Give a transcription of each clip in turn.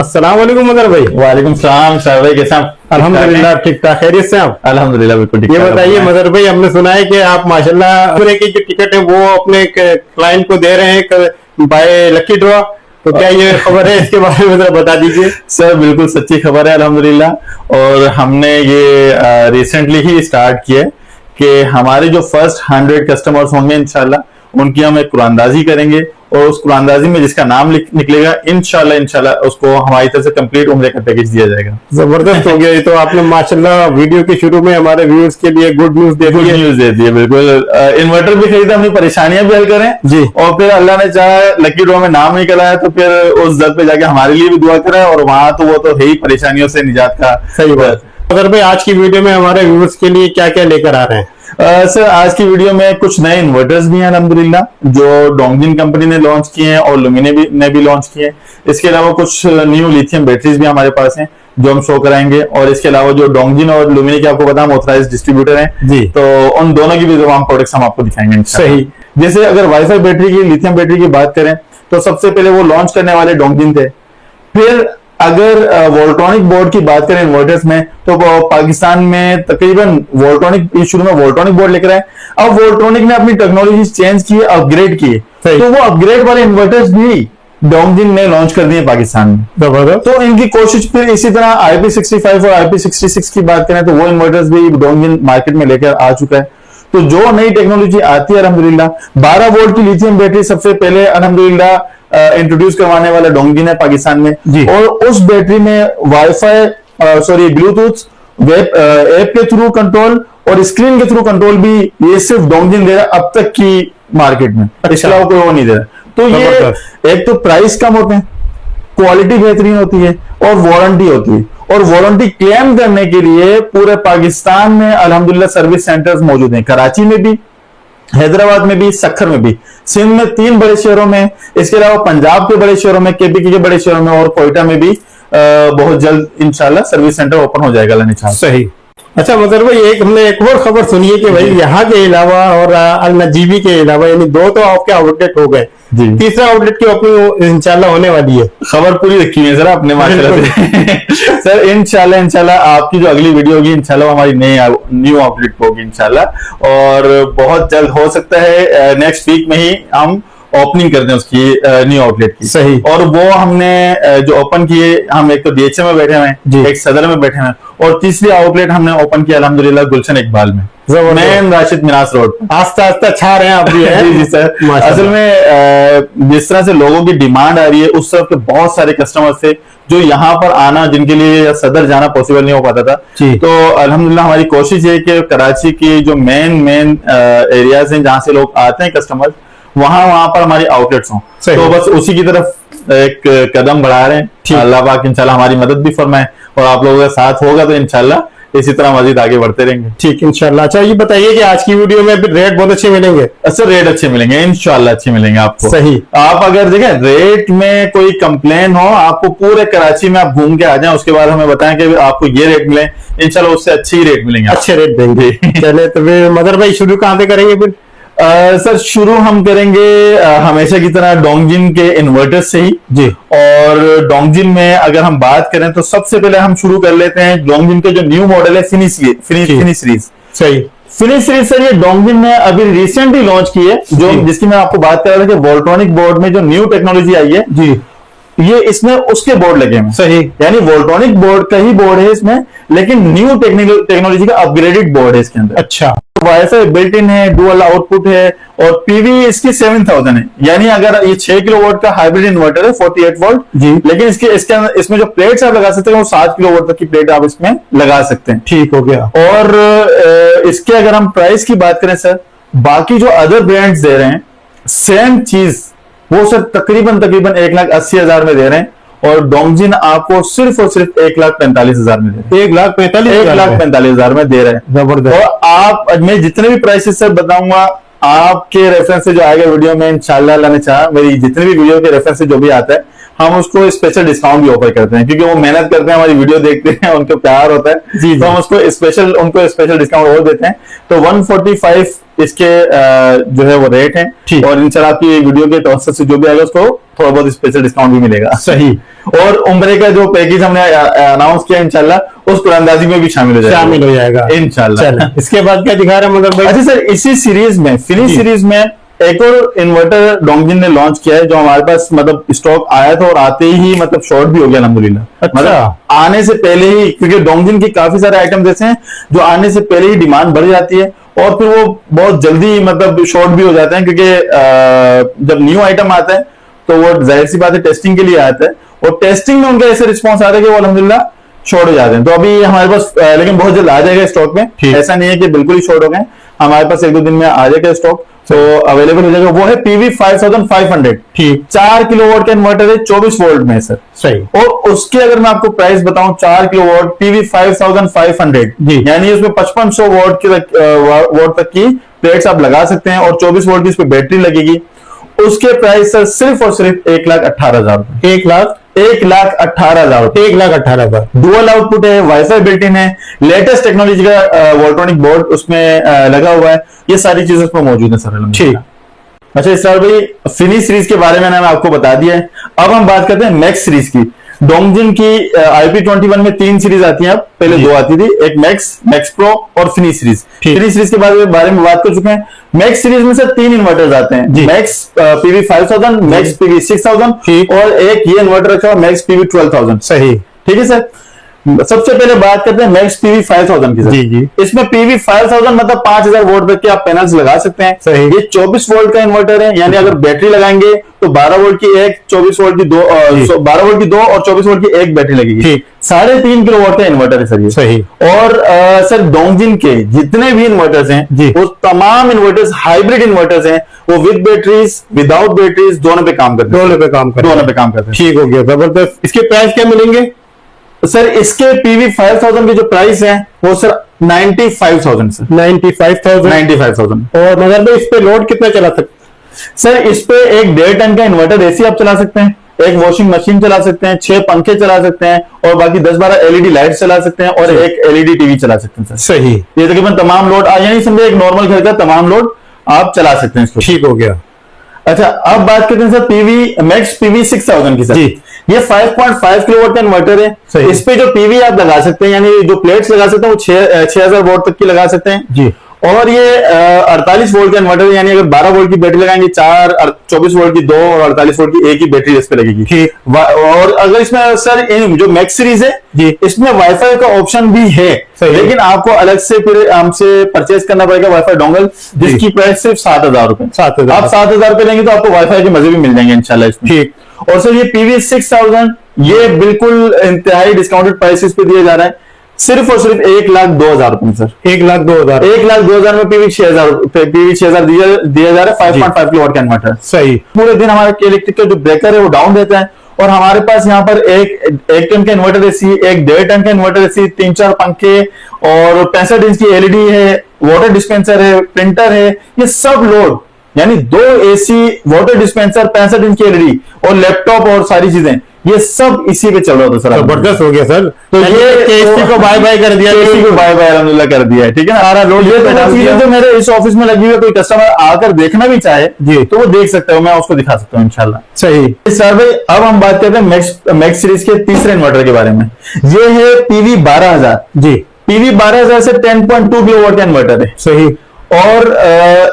अस्सलाम वालेकुम मदर भाई। वालेकुम सलाम शाह भाई, कैसे आप? अल्हम्दुलिल्लाह ठीक ठाक, खैरियत से आप? अल्हम्दुलिल्लाह बिल्कुल ठीक। ये बताइए मदर भाई, हमने सुना है कि आप माशाल्लाह पूरे की जो टिकट है वो अपने क्लाइंट को दे रहे हैं बाय लकी ड्रॉ, तो क्या ये खबर है? इसके बारे में जरा बता दीजिए। सर बिल्कुल सच्ची खबर है अल्हम्दुलिल्लाह। और हमने ये रिसेंटली ही स्टार्ट किया है कि हमारे जो फर्स्ट 100 कस्टमर्स होंगे इंशाल्लाह उनकी हम एक कुरानदाजी करेंगे और उस कुरानदाजी में जिसका नाम निकलेगा इंशाल्लाह उसको हमारी तरफ से कंप्लीट उम्रे का पैकेज दिया जाएगा। जबरदस्त हो गया ये तो। आपने माशाल्लाह वीडियो के शुरू में हमारे व्यूअर्स के लिए गुड न्यूज दे दी है। बिल्कुल। इन्वर्टर भी खरीदा, अपनी परेशानियां भी हल करें जी, और फिर अल्लाह ने चाहा लकी ड्रॉ में नाम निकला है तो फिर उस दर पे जाके हमारे लिए भी दुआ करें, और वहां तो वो तो है ही परेशानियों से निजात का। सही बात। अगर भाई आज की वीडियो में हमारे व्यूअर्स के लिए क्या क्या लेकर आ रहे हैं? सर आज की वीडियो में कुछ नए इन्वर्टर्स भी हैं अल्हम्दुलिल्लाह, जो डोंगजिन कंपनी ने लॉन्च किए हैं और लुमिने ने भी लॉन्च किए हैं। इसके अलावा कुछ न्यू लिथियम बैटरीज भी हमारे पास हैं जो हम शो कराएंगे, और इसके अलावा जो डोंगजिन और लुमिने के आपको पता हम ऑथराइज डिस्ट्रीब्यूटर हैं जी, तो उन दोनों की भी तमाम प्रोडक्ट्स हम आपको दिखाएंगे। सही। जैसे अगर वाईफाई बैटरी की, लिथियम बैटरी की बात करें तो सबसे पहले वो लॉन्च करने वाले डोंगजिन थे। फिर अगर वोल्ट्रॉनिक बोर्ड की बात करें इन्वर्टर्स में तो पाकिस्तान में तकरीबन वोल्ट्रॉनिक शुरू में वोल्ट्रॉनिक बोर्ड लेकर आए। अब वोल्ट्रॉनिक ने अपनी टेक्नोलॉजी चेंज की, अपग्रेड किए, तो वो अपग्रेड वाले इन्वर्टर्स भी डोंगजिन ने लॉन्च कर दिए पाकिस्तान में। तो इनकी कोशिश फिर इसी तरह IP65 और IP66 की बात करें तो वो इन्वर्टर्स भी डोंगजिन मार्केट में लेकर आ चुका है। तो जो नई टेक्नोलॉजी आती है अल्हम्दुलिल्लाह, 12 वोल्ट की लिथियम बैटरी सबसे पहले अल्हम्दुलिल्लाह इंट्रोड्यूस करवाने वाला डोंगजिन है पाकिस्तान में जी। और उस बैटरी में वाईफाई ब्लूटूथ वेब ऐप के थ्रू कंट्रोल और स्क्रीन के थ्रू कंट्रोल भी ये सिर्फ डोंगजिन दे रहा है अब तक की मार्केट में। इसके अलावा कोई और नहीं दे रहा। तो ये एक तो प्राइस कम होते हैं, क्वालिटी बेहतरीन होती है और वारंटी होती है, और वारंटी क्लेम करने के लिए पूरे पाकिस्तान में अल्हम्दुलिल्लाह सर्विस सेंटर्स मौजूद हैं। कराची में भी, हैदराबाद में भी, सक्खर में भी, सिंध में 3 बड़े शहरों में, इसके अलावा पंजाब के बड़े शहरों में, केपीके के बड़े शहरों में और कोयटा में भी बहुत जल्द इंशाल्लाह सर्विस सेंटर ओपन हो जाएगा। सही। अच्छा मतलब भाई हमने एक और खबर सुनी है कि भाई यहाँ के अलावा और अल नजीबी के अलावा यानी 2 तो आपके आउटलेट हो गए, तीसरा आउटलेट की ओपनिंग इंशाल्लाह होने वाली है। खबर पूरी रखी है सर आपने माशाल्लाह से। सर इंशाल्लाह आपकी जो अगली वीडियो होगी इंशाल्लाह हमारी न्यू आउटलेट होगी इंशाल्लाह, और बहुत जल्द हो सकता है नेक्स्ट वीक में ही हम ओपनिंग कर दें उसकी न्यू आउटलेट की। सही। और वो हमने जो ओपन किए, हम एक तो DHM में बैठे हुए हैं, एक सदर में बैठे हैं, और तीसरी आउटलेट हमने ओपन किया अल्हम्दुलिल्लाह गुलशन इकबाल में, मेन राशिद मिनास रोड। आस्ता आस्ता छा रहे हैं आप भी है। जी सर। असल में जिस तरह से लोगों की डिमांड आ रही है, उस तरफ के बहुत सारे कस्टमर्स थे जो यहाँ पर आना, जिनके लिए सदर जाना पॉसिबल नहीं हो पाता था। तो अल्हम्दुलिल्लाह हमारी कोशिश है कि कराची की जो मेन एरियाज हैं जहां से लोग आते हैं कस्टमर्स, वहां पर हमारी आउटलेट्स हों। तो बस उसी की तरफ एक कदम बढ़ा रहे हैं। अल्लाह पाक इंशाल्लाह हमारी मदद भी फरमाए, और आप लोगों का साथ होगा तो इंशाल्लाह इसी तरह मजीद आगे बढ़ते रहेंगे। ठीक इंशाल्लाह। अच्छा ये बताइए कि आज की वीडियो में रेट बहुत अच्छे मिलेंगे? सर रेट अच्छे मिलेंगे इंशाल्लाह, अच्छे मिलेंगे आपको। सही। आप अगर देखें रेट में कोई कंप्लेन हो, आपको पूरे कराची में आप घूम के आ जाएं, उसके बाद हमें बताएं कि आपको ये रेट मिले, इंशाल्लाह उससे अच्छे ही रेट मिलेंगे, अच्छे रेट देंगे। चले तो फिर मदर भाई शुरू कहां से करेंगे फिर? सर शुरू हम करेंगे हमेशा की तरह डोंगजिन के इन्वर्टर से ही जी। और डोंगजिन में अगर हम बात करें तो सबसे पहले हम शुरू कर लेते हैं डोंगजिन के जो न्यू मॉडल है फिनिश सीरीज। सही। फिनिश सीरीज सर ये डोंगजिन ने अभी रिसेंटली लॉन्च की है, जो जिसकी मैं आपको बात कर रहा था कि वोल्ट्रॉनिक बोर्ड में जो न्यू टेक्नोलॉजी आई है जी, ये इसमें उसके बोर्ड लगे हैं। सही। यानी वोल्ट्रॉनिक बोर्ड का ही बोर्ड है इसमें, लेकिन न्यू टेक्नोलॉजी का अपग्रेडेड बोर्ड है इसके अंदर। अच्छा। वाईफाई बिल्ट इन है, डुअल आउटपुट है, और पीवी इसकी 7000 है। यानी अगर ये 6 किलोवाट का हाइब्रिड इन्वर्टर है 48 वोल्ट जी, लेकिन इसमें जो प्लेट्स आप लगा सकते हैं वो 7 किलोवाट तक की प्लेट आप इसमें लगा सकते हैं। ठीक हो गया। और इसके अगर हम प्राइस की बात करें सर, बाकी जो अदर ब्रांड्स दे रहे हैं सेम चीज वो सर तकरीबन 1,80,000 में दे रहे हैं, और डोंगजिन आपको सिर्फ और सिर्फ 1,45,000 में दे रहे हैं। 1,45,000 में दे रहे हैं। जबरदस्त। और आप मैं जितने भी प्राइसेस सर बताऊंगा आपके रेफरेंस से जो आएगा वीडियो में इंशाल्लाह अल्लाह ने चाहा, मेरी जितने भी वीडियो के रेफरेंस से जो भी आता है हम उसको स्पेशल डिस्काउंट भी ऑफर करते हैं, क्योंकि वो मेहनत करते हैं, हमारी वीडियो देखते हैं, उनको प्यार होता है जी, तो हम उसको उनको स्पेशल डिस्काउंट और देते हैं। तो 145 इसके जो है वो रेट है, ठीक। और इंशाल्लाह आपकी वीडियो के तवज्जुह से जो भी आएगा उसको थोड़ा बहुत स्पेशल डिस्काउंट भी मिलेगा। सही। और उम्रे का जो पैकेज हमने अनाउंस किया इंशाल्लाह उस कुरानंदाजी में भी शामिल हो जाएगा इंशाल्लाह। चलो, इसके बाद क्या दिखा रहा है मगर भाई? अच्छा सर, इसी सीरीज में फिनिश सीरीज में एक और इन्वर्टर डोंगजिन ने लॉन्च किया है, जो हमारे पास मतलब स्टॉक आया था और आते ही मतलब शॉर्ट भी हो गया अल्हम्दुलिल्लाह। अच्छा। मतलब आने से पहले ही, क्योंकि डोंगजिन की काफी सारे आइटम्स ऐसे हैं जो आने से पहले ही डिमांड बढ़ जाती है और फिर वो बहुत जल्दी मतलब शॉर्ट भी हो जाते हैं, क्योंकि जब न्यू आइटम आता है तो वो जाहिर सी बात है टेस्टिंग के लिए आता है, और टेस्टिंग में उनका ऐसे रिस्पॉन्स आता है कि वो अल्हम्दुलिल्लाह शॉर्ट हो जाते हैं। तो अभी हमारे पास लेकिन बहुत जल्द आ जाएगा स्टॉक में, ऐसा नहीं है कि बिल्कुल ही शॉर्ट हो गए, हमारे पास 1-2 दिन में आ जाएगा स्टॉक, तो अवेलेबल हो जाएगा। वो है PV 5500, ठीक। 4 किलोवाट का इन्वर्टर है, 24 वोल्ट में है सर। सही। और उसके अगर मैं आपको प्राइस बताऊं, 4 किलोवाट PV 5500 जी। यानी उसमें 5500 वोल्ट तक की प्लेट्स आप लगा सकते हैं, और 24 वोल्ट की उस पर बैटरी लगेगी। उसके प्राइस सर सिर्फ और सिर्फ 1,18,000 रुपए। 1,18,000 रुपए। 1,18,000। डुअल आउटपुट है, वाईफाई बिल्ट इन है, लेटेस्ट टेक्नोलॉजी का वोल्ट्रॉनिक बोर्ड उसमें लगा हुआ है, ये सारी चीजें उसमें मौजूद है सर। ठीक। अच्छा इस भाई, फिनिश सीरीज के बारे में मैंने आपको बता दिया है। अब हम बात करते हैं मैक्स सीरीज की। डोंगजिन की IP21 में 3 सीरीज आती हैं, अब पहले 2 आती थी, एक मैक्स प्रो और फिनिश सीरीज। फिनिश सीरीज के बारे में बात कर चुके हैं। मैक्स सीरीज में सर 3 इन्वर्टर्स आते हैं, मैक्स PV 5000, मैक्स PV 6000 और एक ये इन्वर्टर रखा हुआ मैक्स PV 12000। सही। ठीक है सर, सबसे पहले बात करते हैं मैक्स PV 5000 की। जी जी। इसमें PV 5000 मतलब 5000 वोल्ट तक के आप पैनल्स लगा सकते हैं। सही। ये 24 वोल्ट का इन्वर्टर है, यानी अगर बैटरी लगाएंगे तो 12 वोल्ट की एक, 24 वोल्ट की 12 वोल्ट की 2 और 24 वोल्ट की एक बैटरी लगेगी। ठीक। 3.5 किलोवाट का इन्वर्टर है सर ये। सही। और सर डोंगजिन के जितने भी इन्वर्टर्स हैं वो तमाम इन्वर्टर्स हाइब्रिड इन्वर्टर्स हैं, वो विद बैटरीज विदाउट बैटरीज दोनों पे काम करते हैं। दोनों पे काम करते हैं। ठीक हो गया, जबरदस्त। इसके प्राइस क्या मिलेंगे सर? इसके PV 5000 की जो प्राइस है वो सर 95,000 सर। 95,000। और मगर भाई इस पे लोड कितना चला सकते? सर इस पे एक 1.5 टन का इन्वर्टर एसी आप चला सकते हैं, एक वॉशिंग मशीन चला सकते हैं, 6 पंखे चला सकते हैं, और बाकी 10-12 LED लाइट चला सकते हैं, और एक LED टीवी चला सकते हैं सर। सही। ये तकरीबन तमाम लोड, यानी समझे एक नॉर्मल घर का तमाम लोड आप चला सकते हैं इसको। ठीक हो गया। अच्छा अब बात करते हैं सर मैक्स PV 6000 की सर। जी। ये 5.5 किलोवाट का इन्वर्टर है। इस पे जो PV आप लगा सकते हैं, यानी जो प्लेट्स लगा सकते हैं वो 6000 वोल्ट तक की लगा सकते हैं जी। और ये 48 वोल्ट का इन्वर्टर है, यानी अगर 12 वोल्ट की बैटरी लगाएंगे 24 वोल्ट की 2 और 48 वोल्ट की एक ही बैटरी इस पे लगेगी। ठीक। और अगर इसमें सर जो मैक्स सीरीज है जी, इसमें वाईफाई का ऑप्शन भी है, लेकिन आपको अलग से फिर हमसे परचेज करना पड़ेगा वाईफाई डोंगल, जिसकी प्राइस सिर्फ 7,000 रुपए। 7,000। आप 7,000 रुपए लेंगे तो आपको वाईफाई के मजे भी मिल जाएंगे इंशाल्लाह इसमें। ठीक। और सर ये PV 6000 ये बिल्कुल इंतहाई डिस्काउंटेड प्राइसेस पे दिया जा रहा है, सिर्फ और सिर्फ 1,02,000 रुपए सर। 1,02,000। 1,02,000 में PV 6000 दिया जा रहा है। 5.5 किलोवाट का इन्वर्टर। सही। पूरे दिन हमारा इलेक्ट्रिक का जो ब्रेकर है वो डाउन रहता है, और हमारे पास यहाँ पर एक टन का इन्वर्टर एसी, एक 1.5 टन का इन्वर्टर एसी, 3-4 पंखे और 65 इंच की LED है, वाटर डिस्पेंसर है, प्रिंटर है, ये सब लोड, यानी 2 AC, वाटर डिस्पेंसर, 65 इंच की LED और लैपटॉप और सारी चीजें, ये सब इसी पे चल रहा था सर। जबरदस्त हो गया सर। तो ये KSC को बाय बाय कर दिया, KSC को बाय बाय अल्हम्दुलिल्लाह कर दिया है। ठीक है ना, सारा लोड ये चीजें जो मेरे इस ऑफिस में लगी हुई है, कोई कस्टमर आकर देखना भी चाहे जी तो वो देख सकता है, मैं उसको दिखा सकता हूँ इंशाल्लाह। सही। सर भाई अब हम बात करते हैं मैक्स सीरीज के तीसरे इन्वर्टर के बारे में। ये है PV 12000 जी। PV 12000 से 10.2 किलोवाट का इन्वर्टर है। सही। और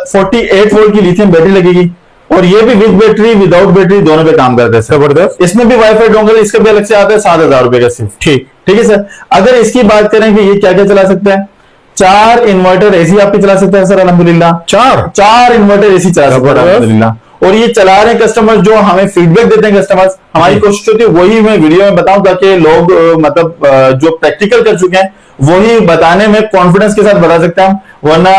48 वोल्ट की लिथियम बैटरी लगेगी, और ये भी विद बैटरी विदाउट बैटरी दोनों पे काम करते हैं। जबरदस्त। इसमें भी वाईफाई डोंगल इसका भी अलग से आता है 7,000 रुपए का सिर्फ। ठीक। ठीक है सर। अगर इसकी बात करें कि ये क्या क्या चला सकता है, 4 इन्वर्टर एसी आपके चला सकते हैं सर अल्हम्दुलिल्लाह। 4 इन्वर्टर एसी चला सकते हैं अल्हम्दुलिल्लाह। और ये चला रहे कस्टमर जो हमें फीडबैक देते हैं कस्टमर्स, हमारी कोशिश होती है वही मैं वीडियो में बताऊं, ताकि लोग मतलब जो प्रैक्टिकल कर चुके हैं वही बताने में कॉन्फिडेंस के साथ बता सकते हैं, वरना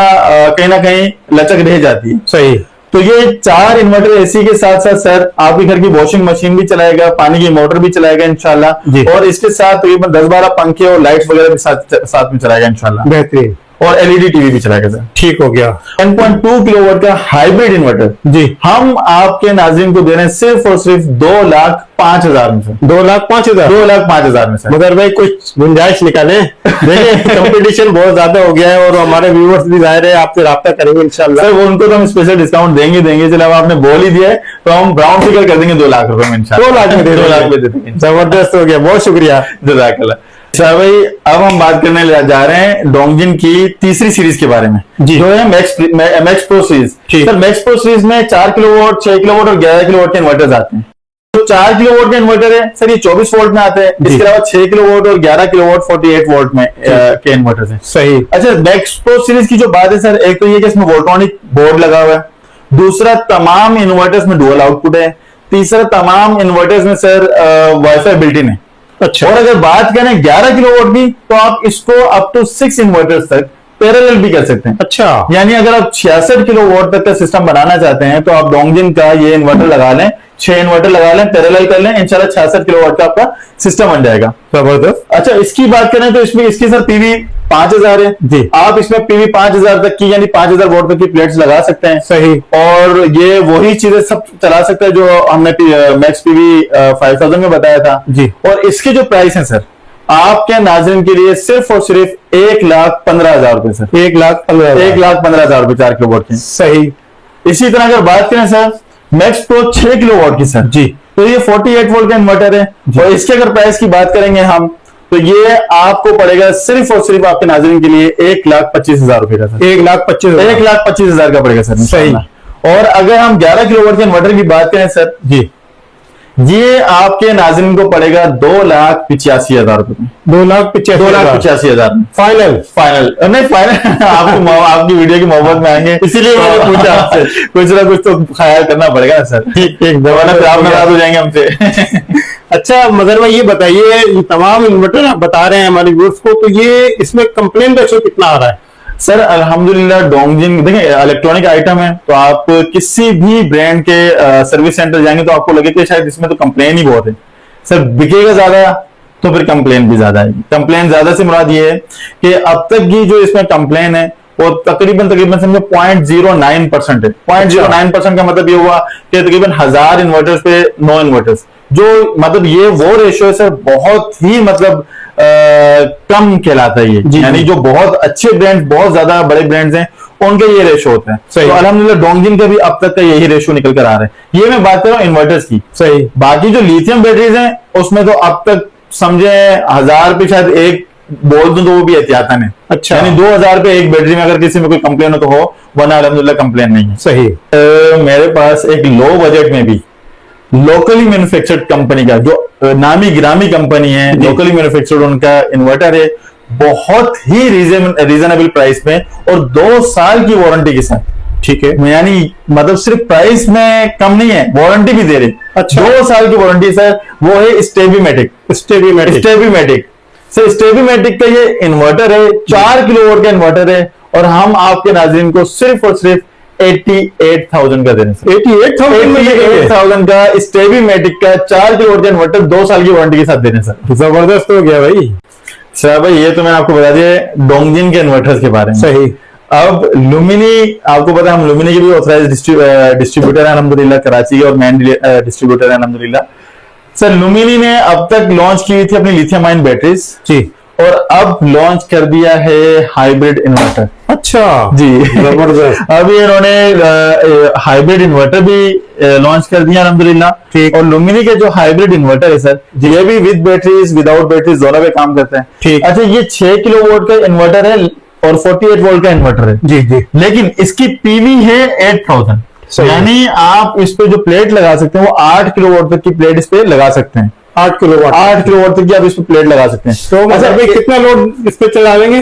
कहीं ना कहीं लचक रह जाती है। सही। तो ये 4 इन्वर्टर एसी के साथ साथ सर आपके घर की वॉशिंग मशीन भी चलाएगा, पानी की मोटर भी चलाएगा इंशाल्लाह, और इसके साथ तकरीबन 10-12 पंखे और लाइट्स वगैरह भी साथ में चलाएगा इंशाल्लाह। बेहतरीन। और एलईडी टीवी भी चलाएगा सर। ठीक हो गया। 1.2 किलोवाट का हाइब्रिड इन्वर्टर जी, हम आपके नाज़रीन को दे रहे हैं सिर्फ और सिर्फ 2,05,000 में सर। 2,05,000। 2,05,000 में सर। मगर भाई कुछ गुंजाइश निकाले, देखिए कंपटीशन बहुत ज्यादा हो गया है और हमारे व्यूअर्स भी जाहिर है आपसे राब्ता करेंगे इंशाल्लाह। सर वो उनको तो हम स्पेशल डिस्काउंट देंगे चलो अब आपने बोल ही दिया है तो हम ब्राउन फिगर कर देंगे 2 लाख रुपए में इंशाल्लाह। 2 लाख में दे 2 लाख में दे देंगे। देंगे। जबरदस्त हो गया, बहुत शुक्रिया। जज़ाकल्लाह। अच्छा भाई अब हम बात करने जा रहे हैं डोंगजिन की तीसरी सीरीज के बारे में जी। जो है मैक्स प्रो सीरीज। ठीक। सर मैक्स प्रो सीरीज में 4 किलोवाट, 6 किलोवाट और 11 किलोवाट के इन्वर्टर्स आते हैं। तो 4 किलोवाट का इन्वर्टर है सर, ये 24 वोल्ट में आते हैं। इसके अलावा 6 किलोवाट और 11 किलोवाट 48 वोल्ट में के इन्वर्टर्स हैं। सही। अच्छा मैक्स प्रो सीरीज की जो बात है सर, एक तो ये कि इसमें वोल्ट्रॉनिक बोर्ड लगा हुआ है, दूसरा तमाम इन्वर्टर्स में डुअल आउटपुट है, तीसरा तमाम इन्वर्टर्स में सर वाईफाई बिल्ट इन है। अच्छा। और अगर बात करें 11 किलोवाट की तो आप इसको अप टू 6 इन्वर्टर्स तक पैरेलल भी कर सकते हैं। अच्छा, यानी अगर आप 66 किलोवाट तक का सिस्टम बनाना चाहते हैं तो आप डोंगजिन का ये इन्वर्टर लगा लें, 6 इन्वर्टर लगा लें, पैरेलल कर लें, इंशाल्लाह 66 किलोवाट का आपका सिस्टम बन जाएगा। जबरदस्त। अच्छा इसकी बात करें तो इसमें इसकी सर पीवी 5000 है जी। आप इसमें पीवी 5000 तक की यानी 5000 वोल्ट तक की प्लेट्स लगा सकते हैं। सही। और ये वही चीजें सब चला सकता है जो हमने मैक्स पीवी 5000 में बताया था जी। और इसके जो प्राइस है सर आपके नाज़रीन के लिए सिर्फ और सिर्फ 1,15,000 रुपए सर। 1,15,000। 1,15,000 रुपए 4 किलोवाट के। सही। इसी तरह अगर बात करें सर मैक्स प्रो 6 किलोवाट की सर जी। तो ये 48 वोल्ट का इन्वर्टर है और इसके अगर प्राइस की बात करेंगे हम तो ये आपको पड़ेगा सिर्फ और सिर्फ आपके नाज़रीन के लिए 1,25,000 रुपए का सर। 1,25,000। 1,25,000 का पड़ेगा सर सही। और अगर हम 11 किलोवाट के इन्वर्टर की बात करें सर जी, ये आपके नाज़रीन को पड़ेगा 2,85,000 रुपए में। 2,85,000 में फाइनल। फाइनल नहीं फाइनल आपको आपकी वीडियो की मोहब्बत में आएंगे इसीलिए मैंने पूछा आपसे। कुछ ना कुछ तो ख्याल करना पड़ेगा ना सर। ठीक ठीक। वरना फिर आप नाराज हो जाएंगे हमसे। अच्छा मदर भाई ये बताइए, ये तमाम इन्वर्टर आप बता रहे हैं हमारे व्यूअर्स को, तो ये इसमें कंप्लेन रेशो कितना आ रहा है? सर अल्हम्दुलिल्लाह डोंगजिन देखिए इलेक्ट्रॉनिक आइटम है तो आप किसी भी ब्रांड के सर्विस सेंटर जाएंगे तो आपको लगे कि शायद इसमें तो कंप्लेन ही बहुत है। सर बिकेगा ज्यादा तो फिर कंप्लेन भी ज्यादा आएगी। कंप्लेन ज्यादा से मुराद ये है कि अब तक की जो इसमें कंप्लेन है वो तकरीबन समझो 0.09% है। 0.09% का मतलब ये हुआ कि तकरीबन 1000 इन्वर्टर्स पे 9 इन्वर्टर्स, जो मतलब ये वो रेशियो है सर बहुत ही मतलब कम कहलाता है ये। यानी जो बहुत अच्छे ब्रांड बहुत ज्यादा बड़े ब्रांड्स हैं उनके ये रेशो होता है। तो अल्हम्दुलिल्लाह डोंगजिन का भी अब तक का यही रेशो निकल कर आ रहा है। ये मैं बात कर रहा हूँ इन्वर्टर्स की। सही। बाकी जो लिथियम बैटरीज हैं उसमें तो अब तक समझे 1000 पे शायद एक बोल दूं तो वो भी एहतियातन है। अच्छा। यानी 2000 पे एक बैटरी में अगर किसी में कोई कंप्लेन हो तो हो, वरना अल्हम्दुलिल्लाह कंप्लेन नहीं है। सही। मेरे पास एक लो बजट में भी लोकली मैन्युफैक्चर्ड कंपनी का जो नामी गिरामी कंपनी है, लोकली मैन्युफैक्चर्ड उनका इन्वर्टर है बहुत ही रीजनेबल प्राइस में और 2 साल की वारंटी के साथ। ठीक है। यानी मतलब सिर्फ प्राइस में कम नहीं है, वारंटी भी दे रहे। अच्छा। 2 साल की वारंटी सर, वो है स्टेबीमेटिक। सर स्टेबीमेटिक का ये इन्वर्टर है, 4 किलोवाट का इन्वर्टर है और हम आपके नाज़रीन को सिर्फ और सिर्फ 88,000 का दे रहे हैं। 88,000 का स्टेबीमेटिक का 4 किलोवाट का इन्वर्टर 2 साल की वारंटी के साथ दे रहे हैं सर। जबरदस्त हो गया भाई। सर भाई ये तो मैंने आपको बता दिया डोंगजिन के इन्वर्टर्स के बारे में। सही। अब लुमिनी आपको पता है हम लुमिनी के भी ऑथराइज डिस्ट्रीब्यूटर है अल्हम्दुलिल्लाह, कराची के और मेन डिस्ट्रीब्यूटर है अल्हम्दुलिल्लाह। सर लुमिनी ने अब तक लॉन्च की थी अपनी लिथियम आयन बैटरीज जी और अब लॉन्च कर दिया है हाइब्रिड इन्वर्टर। अच्छा जी जबरदस्त। अभी इन्होंने हाइब्रिड इन्वर्टर भी लॉन्च कर दिया अल्हम्दुलिल्लाह। ठीक। और लुमिनी के जो हाइब्रिड इन्वर्टर है सर ये भी विद बैटरीज विदाउट बैटरीज दोनों पे काम करते हैं। ठीक। अच्छा ये 6 किलोवाट का इन्वर्टर है और 48 वोल्ट का इन्वर्टर है। जी जी। लेकिन इसकी पीवी है 8000, यानी आप इस पे जो प्लेट लगा सकते हैं वो 8 किलोवाट तक की प्लेट इस पे लगा सकते हैं। 8 किलोवाट तक की आप इस पे प्लेट लगा सकते हैं। तो मतलब भाई कितना लोड इस पे चला लेंगे?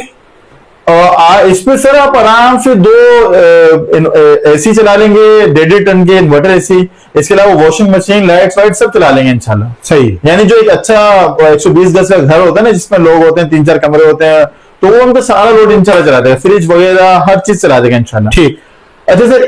इस पे सर आप आराम से 2 एसी चला लेंगे, 1.5 टन के इन्वर्टर एसी, इसके अलावा वॉशिंग मशीन लाइट्स वाइट सब चला लेंगे इंशाल्लाह। सही। यानी जो एक अच्छा 120 गज का घर होता है ना जिसमें लोग होते हैं 3-4 कमरे होते हैं तो वो उनका सारा लोड इंशाल्लाह चला देगा, फ्रिज वगैरह हर चीज चला देगा इंशाल्लाह। ठीक। अच्छा सर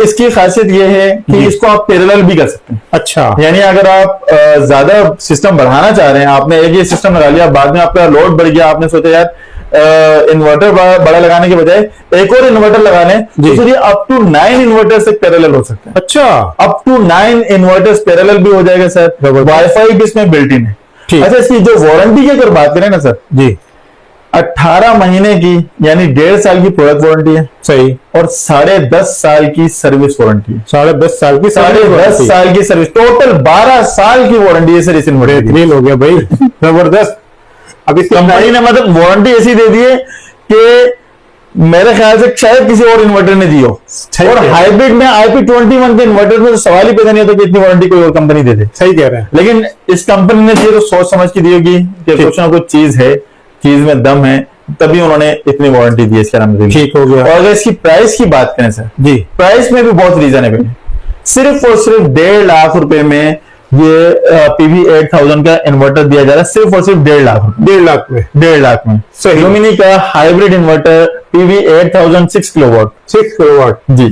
इसकी खासियत ये है कि इसको आप पैरेलल भी कर सकते हैं। अच्छा। यानी अगर आप ज्यादा सिस्टम बढ़ाना चाह रहे हैं, आपने एक ये सिस्टम लगा लिया, बाद में आपका लोड बढ़ गया, आपने सोचा यार इन्वर्टर बड़ा लगाने के बजाय एक और इन्वर्टर लगा लें तो फिर ये अप टू 9 इन्वर्टर्स से पैरेलल हो सकता है। अच्छा, अप टू 9 इन्वर्टर्स पैरेलल भी हो जाएगा सर। वाईफाई भी इसमें बिल्ट इन है। अच्छा, इसकी जो वारंटी की अगर बात करें ना सर जी, 18 महीने की यानी 1.5 साल की प्रोडक्ट वारंटी है। सही। और 10.5 साल की सर्विस वारंटी है। 10.5 साल की 10.5 साल की सर्विस, टोटल 12 साल की वारंटी है सर इस इन्वर्टर की। बेहतरीन हो गया भाई, जबरदस्त। अब इस कंपनी ने मतलब वारंटी ऐसी दे दी है कि मेरे ख्याल से शायद किसी और इन्वर्टर ने दी हो। और हाइब्रिड में IP21 के इन्वर्टर में तो सवाल ही पैदा नहीं होता कि इतनी वारंटी कोई और कंपनी दे दे। सही कह रहे हैं। लेकिन इस कंपनी ने दी तो सोच समझ के दी होगी कि कुछ ना कुछ चीज है, चीज में दम है, तभी उन्होंने इतनी वारंटी दी है इसके नाम। ठीक हो गया। और अगर इसकी प्राइस की बात करें सर जी, प्राइस में भी बहुत रीजनेबल है। सिर्फ और सिर्फ 1.5 लाख रुपए में ये PV8000 का इन्वर्टर दिया जा रहा है, सिर्फ और सिर्फ 1.5 लाख। 1.5 लाख में, 1.5 लाख में सही। लुमिनी का hybrid inverter PV8000 6 kilowatt. 6 kilowatt जी,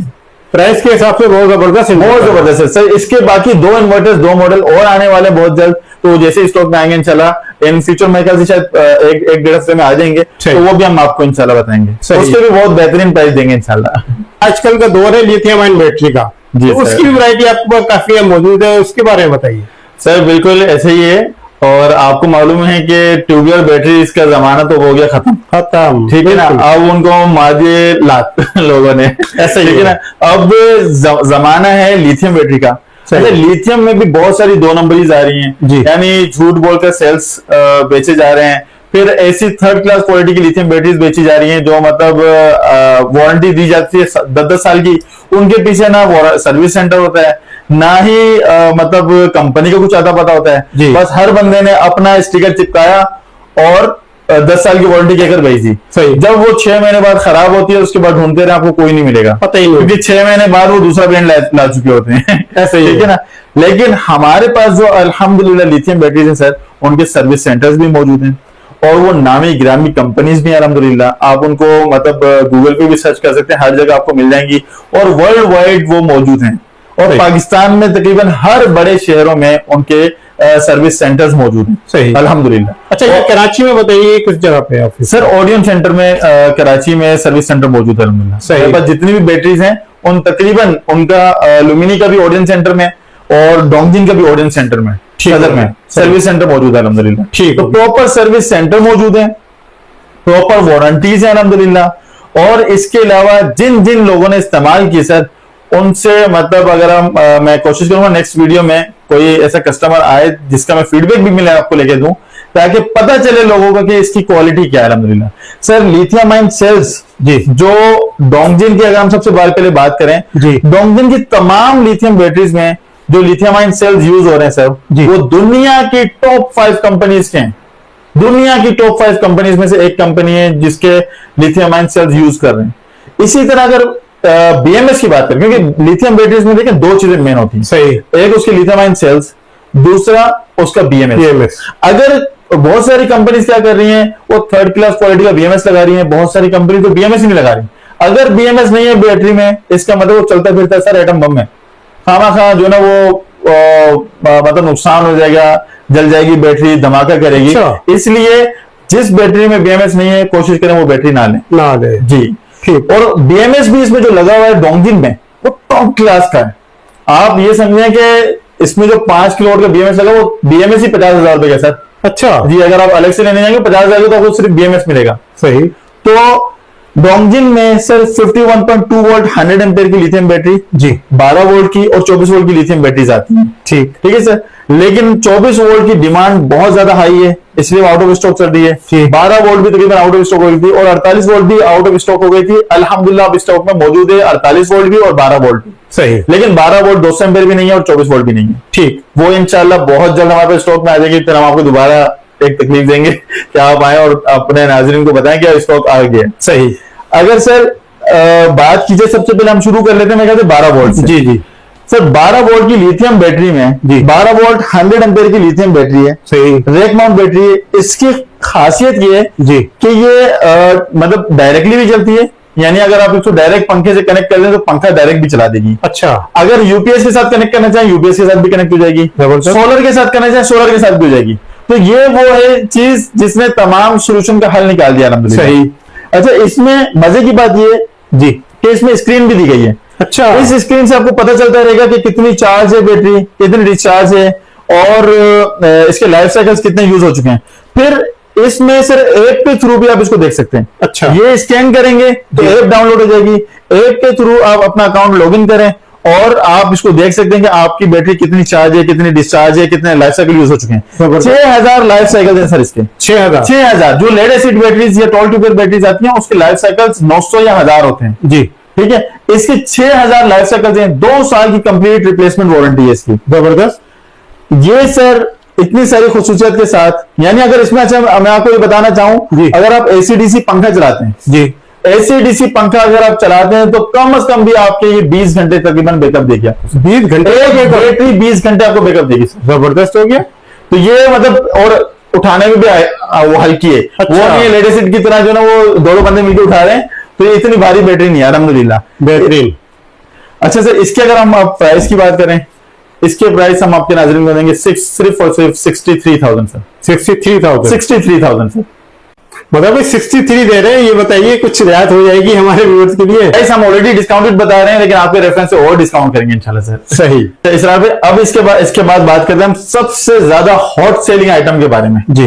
प्राइस के हिसाब से बहुत जबरदस्त, बहुत जबरदस्त है सर। इसके बाकी 2 इन्वर्टर्स, 2 मॉडल और आने वाले बहुत जल्द, तो जैसे स्टॉक में आएंगे इंशाल्लाह इन फ्यूचर में शायद एक 1.5 हफ्ते में आ जाएंगे, तो वो भी हम आपको इंशाल्लाह बताएंगे। उसके भी बहुत बेहतरीन प्राइस देंगे इंशाल्लाह। आजकल का दौर है लिथियम आयन बैटरी का, जी, तो उसकी वैरायटी आपके पास काफी मौजूद है, उसके बारे में बताइए। सर बिल्कुल ऐसे ही है। और आपको मालूम है कि ट्यूबवेल बैटरी इसका जमाना तो हो गया खत्म, ठीक है ना। अब उनको मार दिए लात लोगों ने, ऐसा ही है ना। अब जमाना है लिथियम बैटरी का। अच्छा, लिथियम में भी बहुत सारी 2 नंबरीज आ रही हैं, यानी झूठ बोलकर सेल्स बेचे जा रहे हैं। फिर ऐसी 3rd क्लास क्वालिटी की लिथियम बैटरीज बेची जा रही हैं जो मतलब वारंटी दी जाती है 10-10 साल की। उनके पीछे ना सर्विस सेंटर होता है, ना ही मतलब कंपनी को कुछ आता पता होता है। बस हर बंदे ने अपना स्टिकर चिपकाया और 10 साल की वारंटी कहकर भेजी। सही। जब वो 6 महीने बाद खराब होती है उसके बाद ढूंढते रहे, आपको कोई नहीं मिलेगा, पता ही नहीं, क्योंकि 6 महीने बाद वो दूसरा ब्रांड ला चुके होते हैं। ऐसे ही, ठीक है ना। लेकिन हमारे पास जो अल्हम्दुलिल्लाह लिथियम बैटरीज है सर, उनके सर्विस सेंटर्स भी मौजूद हैं और वो नामी गिरामी कंपनीज भी हैं अल्हम्दुलिल्लाह। आप उनको मतलब गूगल पे भी सर्च कर सकते हैं, हर जगह आपको मिल जाएंगी और वर्ल्ड वाइड वो मौजूद हैं। और पाकिस्तान में तकरीबन हर बड़े शहरों में उनके सर्विस सेंटर्स मौजूद हैं। सही, अल्हम्दुलिल्लाह। अच्छा, ये कराची में बताइए किस जगह पे ऑफिस? सर ओडियन सेंटर में, कराची में सर्विस सेंटर मौजूद है अल्हम्दुलिल्लाह। मेरे पास जितनी भी बैटरीज हैं उन तकरीबन उनका लुमिनी का भी ओडियन सेंटर में और डोंगजिन का भी ओडियन सेंटर में, सदर में सर्विस सेंटर मौजूद है अल्हम्दुलिल्लाह। ठीक, तो प्रॉपर सर्विस सेंटर मौजूद है, प्रॉपर वारंटीज है अल्हम्दुलिल्लाह। और इसके अलावा जिन जिन लोगों ने इस्तेमाल की सर, उनसे मतलब अगर हम मैं कोशिश करूंगा नेक्स्ट वीडियो में कोई ऐसा कस्टमर आए जिसका मैं फीडबैक भी मिले आपको लेके दूं, ताकि पता चले लोगों को कि इसकी क्वालिटी क्या है अल्हम्दुलिल्लाह। सर लिथियम आयन सेल्स जी, जो डोंगजिन की अगर हम सबसे पहले बात करें जी, डोंगजिन की तमाम लिथियम बैटरीज में जो लिथियम आयन सेल्स यूज हो रहे हैं सर, वो दुनिया की टॉप 5 कंपनीज के हैं। दुनिया की टॉप 5 कंपनीज में से एक कंपनी है जिसके लिथियम आयन सेल्स यूज कर रहे हैं। इसी तरह अगर BMS की बात करें, क्योंकि लिथियम बैटरीज में देखें 2 चीजें मेन होती हैं। सही, एक उसकी लिथियम आयन सेल्स, दूसरा उसका BMS। अगर बहुत सारी कंपनीज क्या कर रही हैं, वो 3rd क्लास क्वालिटी का BMS लगा रही हैं, बहुत सारी कंपनी तो BMS ही नहीं लगा रही। अगर BMS नहीं है बैटरी में, इसका मतलब वो चलता फिरता सर एटम बम है, खामा जो ना वो मतलब नुकसान हो जाएगा, जल जाएगी बैटरी, धमाका करेगी। इसलिए जिस बैटरी में BMS नहीं है कोशिश करें वो बैटरी ना ले जी। ठीक, और BMS भी इसमें जो लगा हुआ है डोंगजिन में वो टॉप क्लास का है। आप ये समझें कि इसमें जो 5 किलो का BMS लगा वो BMS ही 50,000 रुपए का सर। अच्छा जी, अगर आप अलग से लेने जाएंगे 50,000 तो आपको सिर्फ BMS मिलेगा। सही, तो डोंगजिन में सर 51.2 वोल्ट 100 एम्पेयर की लिथियम बैटरी जी, 12 वोल्ट की और 24 वोल्ट की लिथियम बैटरीज आती हैं। ठीक है सर, लेकिन 24 वोल्ट की डिमांड बहुत ज्यादा हाई है, इसलिए आउट ऑफ स्टॉक चल रही है। 12 वोल्ट भी तकरीबन आउट ऑफ स्टॉक हो गई थी और 48 वोल्ट भी आउट ऑफ स्टॉक हो गई थी। अल्हम्दुलिल्लाह अब स्टॉक में मौजूद है 48 वोल्ट भी और 12 वोल्ट भी। सही, लेकिन 12 वोल्ट 200 एम्पेयर भी नहीं है और 24 वोल्ट भी नहीं है। ठीक, वो इंशाल्लाह बहुत जल्द हमारे पास स्टॉक में आ जाएगी, फिर हम आपको दोबारा एक तकलीफ देंगे कि आप आए और अपने नाज़रीन को बताएं कि स्टॉक आ गया। सही, अगर सर बात कीजिए, सबसे पहले हम शुरू कर लेते हैं मैं कहते 12 वोल्ट से। जी जी सर, 12 वोल्ट की लिथियम बैटरी में जी, 12 वोल्ट 100 एम्पेयर की लिथियम बैटरी है। सही, रेक माउंट बैटरी है। इसकी खासियत ये है जी कि ये मतलब डायरेक्टली भी चलती है, यानी अगर आप इसको डायरेक्ट पंखे से कनेक्ट कर दें तो पंखा डायरेक्ट भी चला देगी। अच्छा, अगर यूपीएस के साथ कनेक्ट करना चाहें यूपीएस के साथ भी कनेक्ट हो जाएगी, सोलर के साथ करना चाहें सोलर के साथ भी हो जाएगी। तो ये वो है चीज जिसने तमाम सोल्यूशन का हल निकाल दिया अलहमदुलिल्लाह। सही। अच्छा, इसमें मजे की बात ये जी कि इसमें स्क्रीन भी दी गई है। अच्छा, इस स्क्रीन से आपको पता चलता रहेगा कि कितनी चार्ज है बैटरी, कितनी डिस्चार्ज है, और इसके लाइफ साइकिल्स कितने यूज हो चुके हैं। फिर इसमें सर ऐप के थ्रू भी आप इसको देख सकते हैं। अच्छा। ये स्कैन करेंगे तो ऐप डाउनलोड हो जाएगी, ऐप के थ्रू आप अपना अकाउंट लॉगिन करें और आप इसको देख सकते हैं कि आपकी बैटरी कितनी चार्ज है, कितनी डिस्चार्ज है, कितने लाइफ साइकिल यूज हो चुके हैं। 6000 लाइफ साइकिल है सर इसके। 6000 जो लेड एसिड बैटरीज या टॉल ट्यूबर बैटरीज आती हैं उसके लाइफ साइकिल्स 900 या 1000 होते हैं जी। ठीक है, इसके 6000 लाइफ साइकिल्स हैं, 2 साल की कंप्लीट रिप्लेसमेंट वारंटी है इसकी। जबरदस्त। ये सर इतनी सारी खुसूसियत के साथ, यानी अगर इसमें, अच्छा मैं आपको ये बताना चाहूं, अगर आप एसीडीसी पंखा चलाते हैं जी, एसीडीसी पंखा अगर आप चलाते हैं तो कम से कम भी आपके ये 20 घंटे तकरीबन बैकअप देगी। 20 घंटे बैटरी 20 घंटे आपको बैकअप देगी सर। जबरदस्त हो गया। तो ये मतलब, और उठाने में भी वो हल्की है। अच्छा। वो नहीं लेड एसिड की तरह जो ना वो दो दो बंदे मिलकर उठा रहे हैं, तो ये इतनी भारी बैटरी नहीं है अल्हम्दुलिल्लाह। बेहतरीन। अच्छा सर, इसके अगर हम प्राइस की बात करें, इसके प्राइस हम आपके नाज़रीन को देंगे सिर्फ और सिर्फ 63,000 सर। 63,000 सर। मतलब 63 दे रहे हैं, ये बताइए कुछ रियायत हो जाएगी हमारे व्यूअर्स के लिए? प्राइस हम ऑलरेडी डिस्काउंटेड बता रहे हैं, लेकिन आपके रेफरेंस से और डिस्काउंट करेंगे इंशाल्लाह सर। सही। तो इसरार भाई, अब इसके बाद बात करते हैं हम सबसे ज्यादा हॉट सेलिंग आइटम के बारे में जी।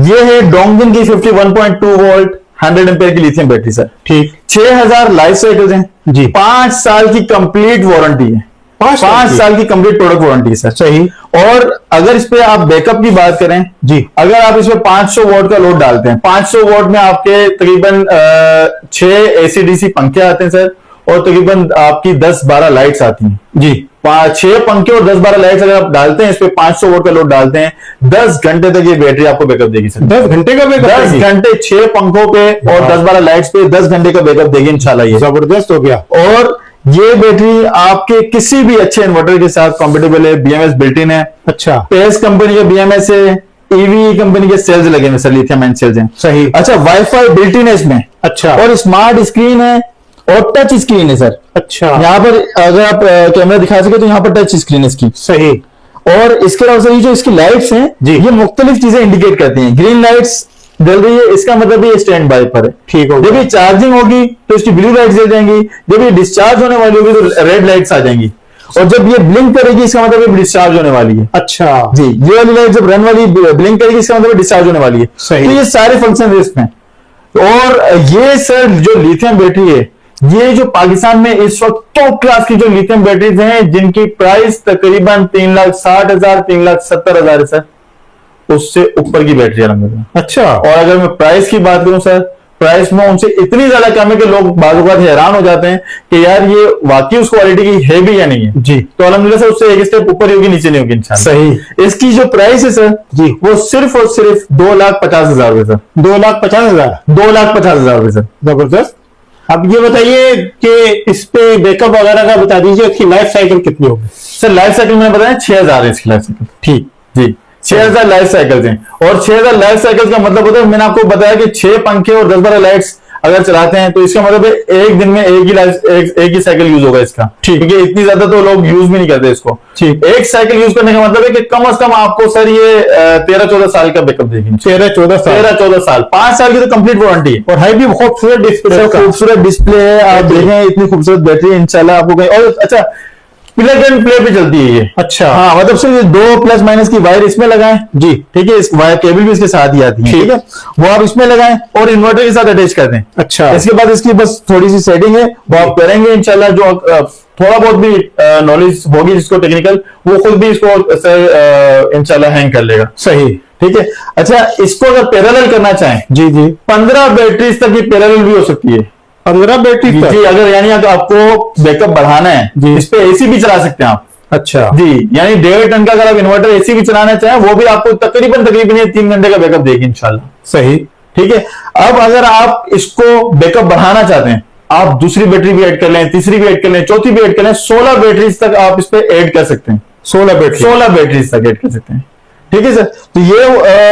ये है डोंगजिन की 51.2 वोल्ट 100 एम्पेयर की लिथियम बैटरी सर। ठीक। 6000 लाइफ साइकिल्स हैं जी। 5 साल की कंप्लीट वारंटी है। 5 साल की कंप्लीट प्रोडक्ट वारंटी है सर। सही। और अगर इस पे आप बैकअप की बात करें जी, अगर आप इसमें 500 वॉट का लोड डालते हैं, 500 वॉट में आपके तकरीबन 6 एसीडीसी पंखे आते हैं सर, और तकरीबन आपकी 10-12 लाइट्स आती हैं जी। 6 पंखे और 10-12 लाइट्स अगर आप डालते हैं, इस पे 500 वोल्ट का लोड डालते हैं, 10 घंटे तक ये बैटरी आपको बैकअप देगी सर। 10 घंटे का बैकअप? 10 घंटे 6 पंखों पे और 10-12 लाइट्स पे 10 घंटे का बैकअप देगी इंशाल्लाह ये। जबरदस्त हो गया। और ये बैटरी आपके किसी भी अच्छे इन्वर्टर के साथ कॉम्पेटेबल है, बीएमएस बिल्ट इन है। अच्छा। पेस कंपनी के बीएमएस है, ईवी कंपनी के सेल्स लगे हुए सर, लिथियम आयन सेल्स हैं। सही। अच्छा, वाईफाई बिल्ट इन है इसमें। अच्छा। और स्मार्ट स्क्रीन है और टच स्क्रीन है सर। अच्छा। यहाँ पर अगर आप कैमरा दिखा सके तो यहाँ पर टच स्क्रीन है इसकी। सही। और इसके अलावा सर ये जो इसकी लाइट्स हैं जी, ये मुख्तलिफ चीजें इंडिकेट करती हैं। ग्रीन लाइट्स जल रही है, इसका मतलब ये स्टैंड बाय पर है। ठीक हो। जब ये चार्जिंग होगी तो इसकी ब्लू लाइट्स जल जाएंगी, जब ये डिस्चार्ज होने वाली होगी तो रेड लाइट्स आ जाएंगी, और जब ये ब्लिंक करेगी इसका मतलब ये डिस्चार्ज होने वाली है। अच्छा जी, ये वाली लाइट जब रन वाली ब्लिंक करेगी इसका मतलब डिस्चार्ज होने वाली है। सही। तो ये सारे फंक्शन इसमें। और ये सर जो लिथियम बैटरी है, ये जो पाकिस्तान में इस वक्त टॉप क्लास की जो लिथियम बैटरीज हैं, जिनकी प्राइस तकरीबन 3,60,000 3,70,000 है सर, उससे ऊपर की बैटरी अलहमदुलिल्लाह। अच्छा। और अगर मैं प्राइस की बात करूं सर, प्राइस में उनसे इतनी ज्यादा कम है कि लोग बाज़ औक़ात हैरान हो जाते हैं कि यार ये वाकई उस क्वालिटी की है भी या नहीं है। जी। तो अलहमदुलिल्लाह सर उससे एक स्टेप ऊपर ही होगी, नीचे नहीं होगी इंशाल्लाह। सही। इसकी जो प्राइस है सर जी, वो सिर्फ और सिर्फ 2,50,000 रुपए सर। 2,50,000। 2,50,000 रुपए सर। जबरदस्त। अब ये बताइए कि इस पे बैकअप वगैरह का बता दीजिए, इसकी लाइफ साइकिल कितनी होगी? सर लाइफ साइकिल मैंने बताया 6,000 है इसकी लाइफ साइकिल। ठीक। जी, 6,000 लाइफ साइकिल्स हैं। और 6,000 लाइफ साइकिल्स का मतलब होता है, मैंने आपको बताया कि 6 पंखे और 10-12 लाइट्स अगर चलाते हैं तो इसका मतलब है एक दिन में एक ही साइकिल यूज होगा इसका। ठीक। क्योंकि इतनी ज्यादा तो लोग यूज भी नहीं करते इसको। ठीक। एक साइकिल यूज करने का मतलब है कि कम से कम आपको सर ये 13-14 साल का बैकअप देगी। 13-14 साल। 13-14 साल। 5 साल की तो कंप्लीट वारंटी है। और है भी खूबसूरत डिस्प्ले। खूबसूरत डिस्प्ले है, आप देखें इतनी खूबसूरत बैटरी है इंशाल्लाह आपको कहीं। और अच्छा, प्लग एंड प्ले पे चलती है ये। अच्छा। हाँ, मतलब सिर्फ 2 प्लस माइनस की वायर इसमें लगाएं जी, ठीक है, इस वायर केबल भी इसके साथ ही आती है, ठीक है, वो आप इसमें लगाएं और इन्वर्टर के साथ अटैच कर दें। अच्छा। इसके बाद इसकी बस थोड़ी सी सेटिंग है, वो आप करेंगे इंशाल्लाह। जो थोड़ा बहुत भी नॉलेज होगी जिसको टेक्निकल, वो खुद भी इसको इंशाल्लाह हैंग कर लेगा। सही। ठीक है। अच्छा, इसको अगर पैरेलल करना चाहें, जी जी, 15 बैटरीज तक ये पैरेलल भी हो सकती है। 15 बैटरी तक? जी, अगर यानी अगर आपको बैकअप बढ़ाना है जी, इस पे एसी भी चला सकते हैं आप। अच्छा जी, यानी 1.5 टन का अगर आप इन्वर्टर एसी भी चलाना चाहें, वो भी आपको तकरीबन 3 घंटे का बैकअप देगी इंशाल्लाह। सही। ठीक है। अब अगर आप इसको बैकअप बढ़ाना चाहते हैं, आप दूसरी बैटरी भी ऐड कर लें, तीसरी भी ऐड कर लें, चौथी भी ऐड कर लें, 16 बैटरीज तक आप इस पे ऐड कर सकते हैं। 16 बैटरीज तक ऐड कर सकते हैं। ठीक है सर। तो ये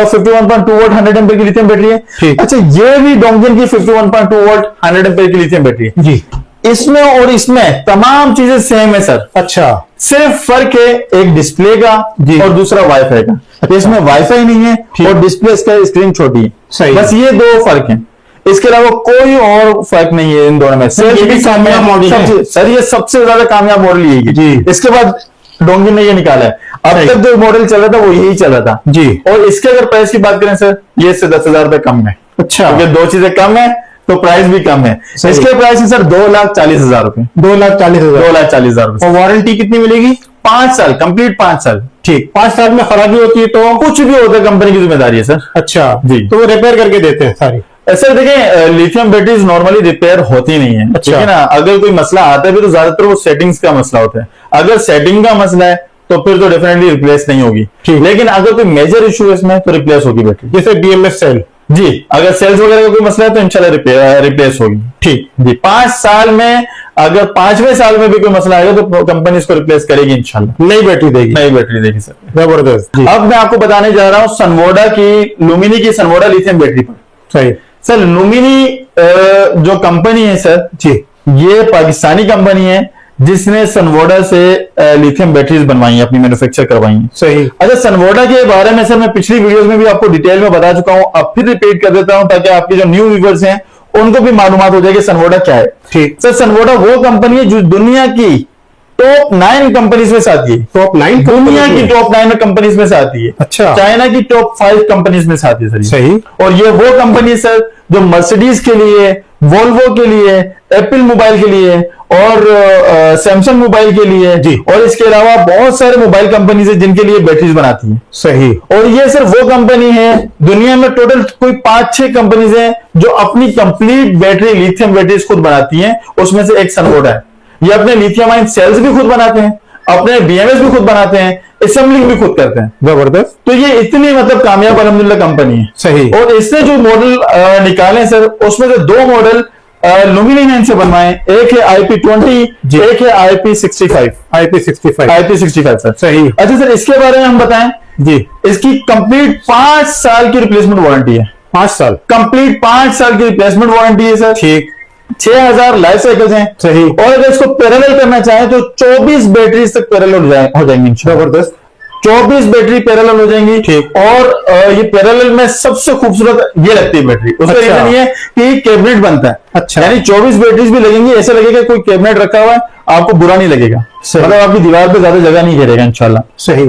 51.2 वोल्ट 100 एम्पीयर की लिथियम बैटरी है। अच्छा, ये भी डोंगजिन की 51.2 वोल्ट 100 एम्पीयर की लिथियम बैटरी है जी। इसमें और इसमें तमाम चीजें सेम है सर। अच्छा, सिर्फ फर्क है एक डिस्प्ले का जी। और दूसरा वाईफाई का। अच्छा। इसमें वाईफाई नहीं है ठीक। और डिस्प्ले का स्क्रीन छोटी है। सही। बस ये दो फर्क है, इसके अलावा कोई और फर्क नहीं है इन दोनों में। ये भी कामयाब मॉडल है। सर ये सबसे ज्यादा कामयाब मॉडल यही है जी। इसके बाद डोंगिन ने ये निकाला है। अब सही। तक जो मॉडल चल रहा था वो यही चल रहा था जी। और इसके अगर प्राइस की बात करें सर, ये इससे 10,000 रुपए कम है। अच्छा, क्योंकि दो चीजें कम है तो प्राइस भी कम है। सही। इसके प्राइस है सर 2,40,000 रुपए। 2,40,000। 2,40,000 रुपए। और वारंटी कितनी मिलेगी? 5 साल कंप्लीट, 5 साल। ठीक, 5 साल में खराबी होती है तो? कुछ भी होता है कंपनी की जिम्मेदारी है सर। अच्छा जी। तो वो रिपेयर करके देते हैं सारी? सर देखें, लिथियम बैटरीज नॉर्मली रिपेयर होती नहीं है। अच्छा। ठीक है ना, अगर कोई मसला आता है भी तो ज्यादातर वो सेटिंग्स का मसला होता है। अगर सेटिंग का मसला है तो फिर तो डेफिनेटली रिप्लेस नहीं होगी। ठीक। लेकिन अगर कोई मेजर इशू है इसमें तो रिप्लेस होगी बैटरी। जैसे BMS सेल? जी, अगर सेल्स वगैरह का कोई मसला है तो इंशाल्लाह रिप्लेस होगी। ठीक जी, 5 साल में अगर 5वें साल में भी कोई मसला आएगा तो कंपनी इसको रिप्लेस करेगी इंशाल्लाह। नई बैटरी देगी? नई बैटरी देगी सर। जबरदस्त जी। अब मैं आपको बताने जा रहा हूं सनवोडा की, लुमिनी की सनवोडा लिथियम बैटरी पर। सही। सर लुमिनी जो कंपनी है सर जी। ये पाकिस्तानी कंपनी है जिसने सनवोडा से लिथियम बैटरीज बनवाई है, अपनी मैन्युफैक्चर करवाई है। सही। अच्छा, सनवोडा के बारे में सर मैं पिछली वीडियोस में भी आपको डिटेल में बता चुका हूं, अब फिर रिपीट कर देता हूं ताकि आपके जो न्यू व्यूअर्स हैं उनको भी मालूमात हो जाए कि सनवोडा क्या है। ठीक। सर सनवोडा वो कंपनी है जो दुनिया की टॉप 9 कंपनीज में से आती है। टॉप 9? दुनिया की टॉप 9 कंपनीज में से आती है। अच्छा। चाइना की टॉप 5 कंपनीज में से आती है सर ये। सही। और ये वो कंपनी है सर जो मर्सिडीज के लिए, वोल्वो के लिए, एप्पल मोबाइल के लिए और सैमसंग मोबाइल के लिए जी। और इसके अलावा बहुत सारे मोबाइल कंपनीज है जिनके लिए बैटरीज बनाती है। सही। और ये सिर्फ वो कंपनी है, दुनिया में टोटल कोई 5-6 कंपनीज हैं जो अपनी कंप्लीट बैटरी लिथियम बैटरीज खुद बनाती हैं, उसमें से एक सनवोडा है। ये अपने लिथियम आयन सेल्स भी खुद बनाते हैं, अपने BMS भी खुद बनाते हैं, असेंबलिंग भी खुद करते हैं। जबरदस्त। तो ये इतनी मतलब कामयाब अल्हम्दुलिल्लाह कंपनी है। सही। और इसने जो मॉडल निकाले सर उसमें से 2 मॉडल लुमिनी ने इनसे बनवाए। एक है IP20, एक है IP65। IP65। IP65 sir. सही। अच्छा सर, इसके बारे में हम बताएं जी। इसकी कंप्लीट 5 साल की रिप्लेसमेंट वारंटी है। 5 साल? कंप्लीट 5 साल की रिप्लेसमेंट वारंटी है सर। ठीक। 6,000 लाइफ साइकिल्स हैं। सही। और अगर इसको पैरेलल करना चाहे तो 24 बैटरीज तक पैरेलल हो जाएंगी इंशाल्लाह। जबरदस्त। 24 बैटरी पैरेलल हो जाएंगी। ठीक। और ये पैरेलल में सबसे खूबसूरत ये लगती है बैटरी। उसका अच्छा। रीजन ये है कि कैबिनेट बनता है। अच्छा। यानी 24 बैटरीज भी लगेंगी, ऐसा लगेगा कोई कैबिनेट रखा हुआ है, आपको बुरा नहीं लगेगा। सही। मतलब आपकी दीवार पे ज्यादा जगह नहीं घेरेगा इंशाल्लाह। सही।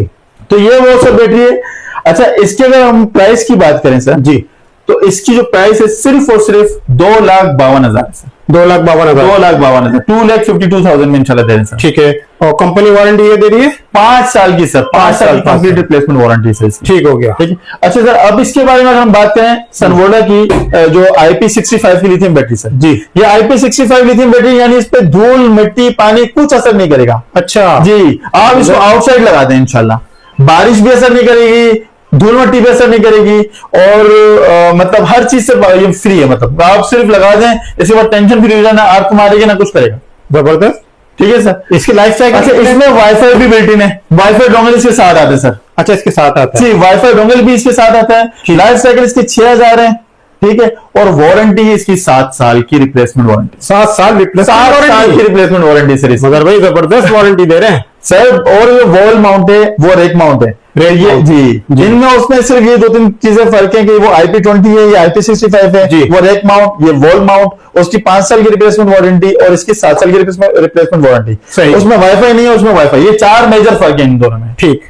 तो ये वो सब बैटरी है। अच्छा, इसके अगर हम प्राइस की बात करें सर जी। तो इसकी जो प्राइस है सिर्फ और सिर्फ 2,52,000 सर। 2,52,000? 2,52,000, 2,52,000 में इंशाल्लाह दे रहे हैं सर। ठीक है। और कंपनी वारंटी ये दे रही है? 5 साल की सर, 5 साल कंप्लीट रिप्लेसमेंट वारंटी सर इसकी। ठीक हो गया। ठीक है। अच्छा सर, अब इसके बारे में अगर हम बात करें सनवोडा की जो IP65 की लिथियम बैटरी सर जी। ये IP65 लिथियम बैटरी यानी इस पे धूल, मिट्टी, पानी कुछ असर नहीं करेगा। अच्छा जी, आप इसको आउटसाइड लगा दें इंशाल्लाह, बारिश भी असर नहीं करेगी, धूल मिट्टी भी असर नहीं करेगी और मतलब हर चीज से ये फ्री है। मतलब आप सिर्फ लगा दें, इसके बाद टेंशन फ्री हो जाना, अर्थ मारेगी ना कुछ करेगा। जबरदस्त। ठीक है सर। इसकी लाइफ साइकिल? अच्छा, इसमें वाईफाई भी बिल्ट इन है, वाईफाई डोंगल इसके साथ आते हैं सर। अच्छा, इसके साथ आता है? जी, वाईफाई डोंगल भी इसके साथ आता है। लाइफ साइकिल इसकी 6,000 है। ठीक है। और वारंटी है इसकी 7 साल की रिप्लेसमेंट वारंटी। 7 साल रिप्लेसमेंट? 7 साल की रिप्लेसमेंट वारंटी सर इसकी। मगर भाई जबरदस्त वारंटी दे रहे हैं सर। और ये वॉल माउंट है, वो रेक माउंट है। ये जी, जिनमें उसमें सिर्फ ये 2-3 चीजें फर्क है कि वो IP20 है, ये IP65 है। जी। वो रेक माउंट, ये वॉल माउंट, उसकी 5 साल की रिप्लेसमेंट वारंटी और इसकी 7 साल की रिप्लेसमेंट वारंटी। सही। उसमें वाईफाई नहीं है, उसमें वाईफाई। ये 4 मेजर फर्क है इन दोनों में। ठीक।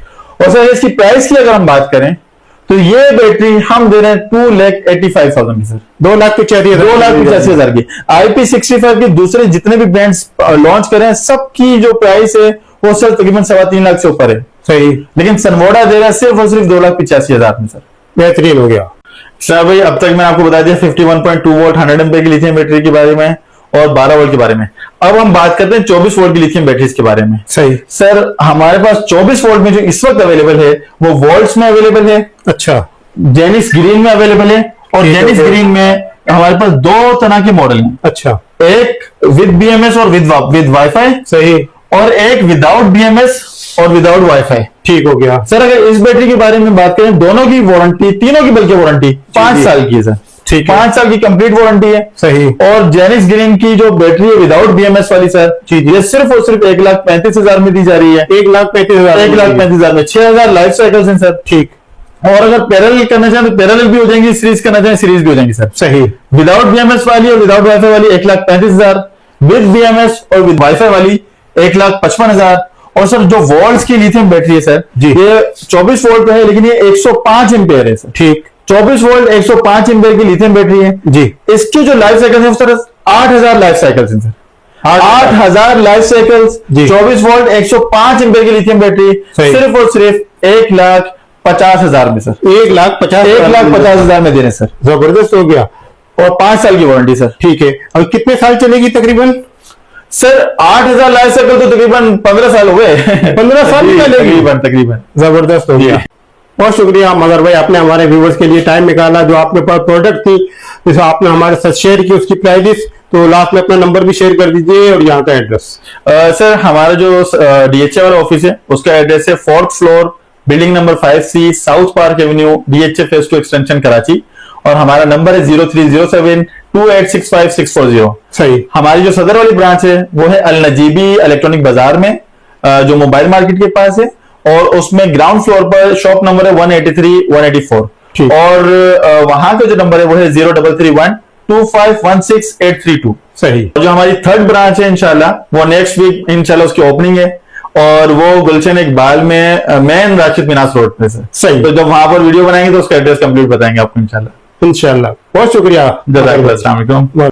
और सर इसकी प्राइस की अगर हम बात करें तो ये बैटरी हम दे रहे हैं 2,85,000 की सर। 2,85,000 की। IP65 के दूसरे जितने भी ब्रांड्स लॉन्च करें सबकी जो प्राइस है वो सर तकरीबन 3.25 लाख से ऊपर है। सही। लेकिन सनवोडा दे रहा है सिर्फ और सिर्फ 2,85,000 में सर। बेहतरीन हो गया सर। भाई अब तक मैंने आपको बता दिया 51.2 वोल्ट 100 एम्पीयर की लिथियम बैटरी के बारे में और 12 वोल्ट के बारे में। अब हम बात करते हैं 24 वोल्ट की लिथियम बैटरीज के बारे में। सही। सर हमारे पास 24 वोल्ट में जो इस वक्त अवेलेबल है वो वोल्ट्स में अवेलेबल है, अच्छा, जेनिस ग्रीन में अवेलेबल है। और जेनिस ग्रीन में हमारे पास 2 तरह के मॉडल हैं। अच्छा। एक विद BMS और विद वाईफाई। सही। और एक विदाउट BMS और विदाउट वाईफाई। ठीक हो गया सर। अगर इस बैटरी के बारे में बात करें दोनों की वारंटी, तीनों की बल्कि वारंटी 5 साल की है सर। ठीक है। 5 साल की कंप्लीट वारंटी है। सही। और जेनिक्स ग्रीन की जो बैटरी है विदाउट बीएमएस वाली सर, ये सिर्फ और सिर्फ 1,35,000 में दी जा रही है। 1,35,000 1,35,000 में 6,000 लाइफ साइकिल्स हैं सर। ठीक। और अगर पैरेलल करना चाहें तो पैरेलल भी हो जाएंगी, सीरीज करना चाहें सीरीज भी हो जाएंगी सर। सही। विदाउट बीएमएस वाली और विदाउट वाईफाई वाली 1,35,000, विद बीएमएस और विद वाईफाई वाली 1,55,000। और सर जो वोल्ट्स की लिथियम बैटरी है सर, जी। ये 24 वोल्ट पे है, लेकिन ये 105 एम्पेयर है सर। ठीक। 24 वोल्ट 105 एम्पेयर की लिथियम बैटरी है जी। इसकी जो लाइफ साइकिल है सर 8,000 लाइफ साइकिल्स हैं सर। 8,000 लाइफ साइकिल्स, जी। 24 वोल्ट 105 एम्पेयर की लिथियम बैटरी, सही। सिर्फ और सिर्फ 1,50,000 में सर। 1,50,000 में दे रहे हैं सर। जबरदस्त हो गया। और 5 साल की वारंटी सर। ठीक है। और कितने साल चलेगी तकरीबन? सर 8,000 लाइफ साइकिल तो तकरीबन 15 साल हो गए। 15 साल जी, चलेगी? तकरीबन जबरदस्त हो गया। बहुत शुक्रिया मगर भाई, आपने हमारे व्यूवर्स के लिए टाइम निकाला। जो आपके पास प्रोडक्ट थी जिसे आपने हमारे साथ शेयर की, उसकी प्राइस तो लास्ट में अपना नंबर भी शेयर कर दीजिए और यहाँ का एड्रेस। सर हमारा जो डीएचए वाला ऑफिस है उसका एड्रेस है 4th floor, building number 5C, south park Avenue, DHA phase 2 extension Karachi. और हमारा नंबर है 03072865 सही। हमारी जो सदर वाली ब्रांच है वो है अल नजीबी इलेक्ट्रॉनिक बाजार में, जो मोबाइल मार्केट के पास है। और उसमें ग्राउंड फ्लोर पर शॉप नंबर है 183 184। ठीक। और वहां का जो नंबर है वो है 03312516 सही। जो हमारी थर्ड ब्रांच है इंशाल्लाह वो नेक्स्ट वीक इंशाल्लाह उसकी ओपनिंग है, और वो गुलशन इकबाल में मेन राशिद मिनास रोड पे से। सही। तो जब वहां पर वीडियो बनाएंगे तो उसका एड्रेस कंप्लीट बताएंगे आपको इंशाल्लाह। इंशाल्लाह। बहुत शुक्रिया। जज़ाकल्लाह, अस्सलाम वालेकुम।